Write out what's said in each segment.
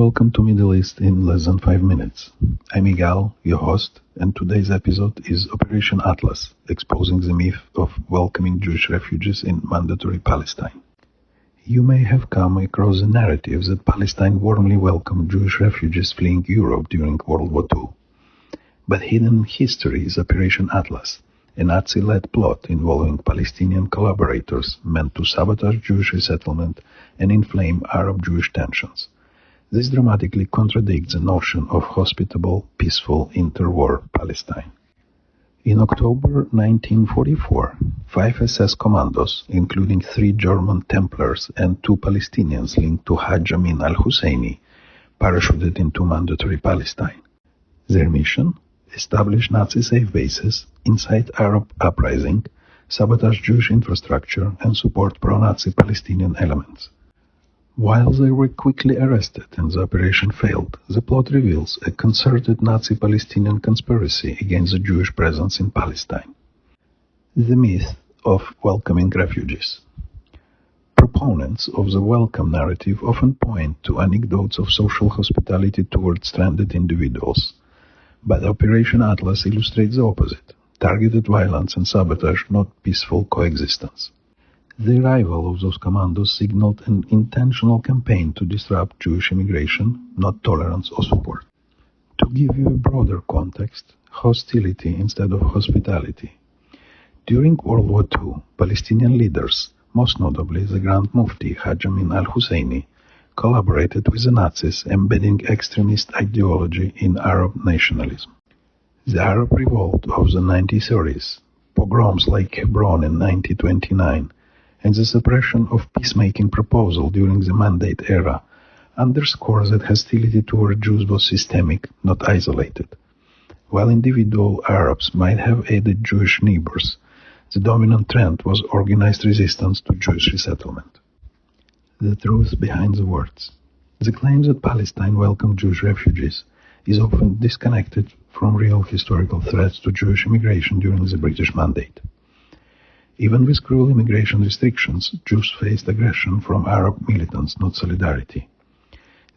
welcome to Middle East in less than 5 minutes. I'm Igal, your host, and today's episode is Operation Atlas, exposing the myth of welcoming Jewish refugees in Mandatory Palestine. You may have come across the narrative that Palestine warmly welcomed Jewish refugees fleeing Europe during World War II. But hidden in history is Operation Atlas, a Nazi-led plot involving Palestinian collaborators meant to sabotage Jewish resettlement and inflame Arab-Jewish tensions. This dramatically contradicts the notion of hospitable, peaceful interwar Palestine. In October 1944, 5 SS commandos, including 3 German Templars and 2 Palestinians linked to Haj Amin al-Husseini, parachuted into Mandatory Palestine. Their mission? Establish Nazi safe bases, incite Arab uprising, sabotage Jewish infrastructure, and support pro-Nazi Palestinian elements. While they were quickly arrested and the operation failed, the plot reveals a concerted Nazi-Palestinian conspiracy against the Jewish presence in Palestine. The myth of welcoming refugees. Proponents of the welcome narrative often point to anecdotes of social hospitality toward stranded individuals. But Operation Atlas illustrates the opposite: targeted violence and sabotage, not peaceful coexistence. The arrival of those commandos signaled an intentional campaign to disrupt Jewish immigration, not tolerance or support. To give you a broader context, hostility instead of hospitality. During World War II, Palestinian leaders, most notably the Grand Mufti Haj Amin al-Husseini, collaborated with the Nazis, embedding extremist ideology in Arab nationalism. The Arab revolt of the 1930s, pogroms like Hebron in 1929, and the suppression of peacemaking proposal during the Mandate era underscores that hostility toward Jews was systemic, not isolated. While individual Arabs might have aided Jewish neighbors, the dominant trend was organized resistance to Jewish resettlement. The truth behind the words. The claim that Palestine welcomed Jewish refugees is often disconnected from real historical threats to Jewish immigration during the British Mandate. Even with cruel immigration restrictions, Jews faced aggression from Arab militants, not solidarity.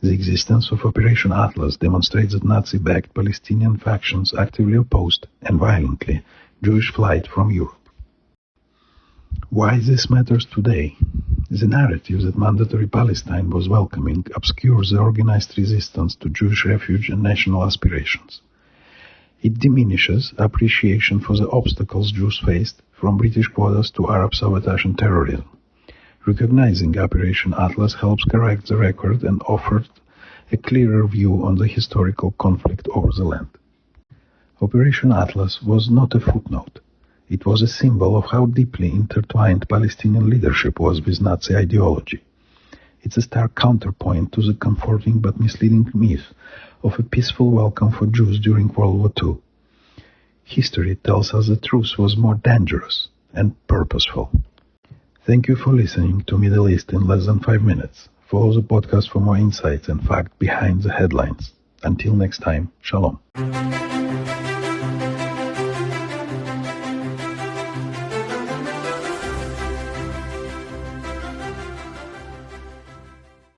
The existence of Operation Atlas demonstrates that Nazi-backed Palestinian factions actively opposed, and violently, Jewish flight from Europe. Why this matters today? The narrative that Mandatory Palestine was welcoming obscures the organized resistance to Jewish refuge and national aspirations. It diminishes appreciation for the obstacles Jews faced, from British quotas to Arab sabotage and terrorism. Recognizing Operation Atlas helps correct the record and offers a clearer view on the historical conflict over the land. Operation Atlas was not a footnote. It was a symbol of how deeply intertwined Palestinian leadership was with Nazi ideology. It's a stark counterpoint to the comforting but misleading myth of a peaceful welcome for Jews during World War II. History tells us the truth was more dangerous and purposeful. Thank you for listening to Middle East in less than 5 minutes. Follow the podcast for more insights and facts behind the headlines. Until next time, Shalom.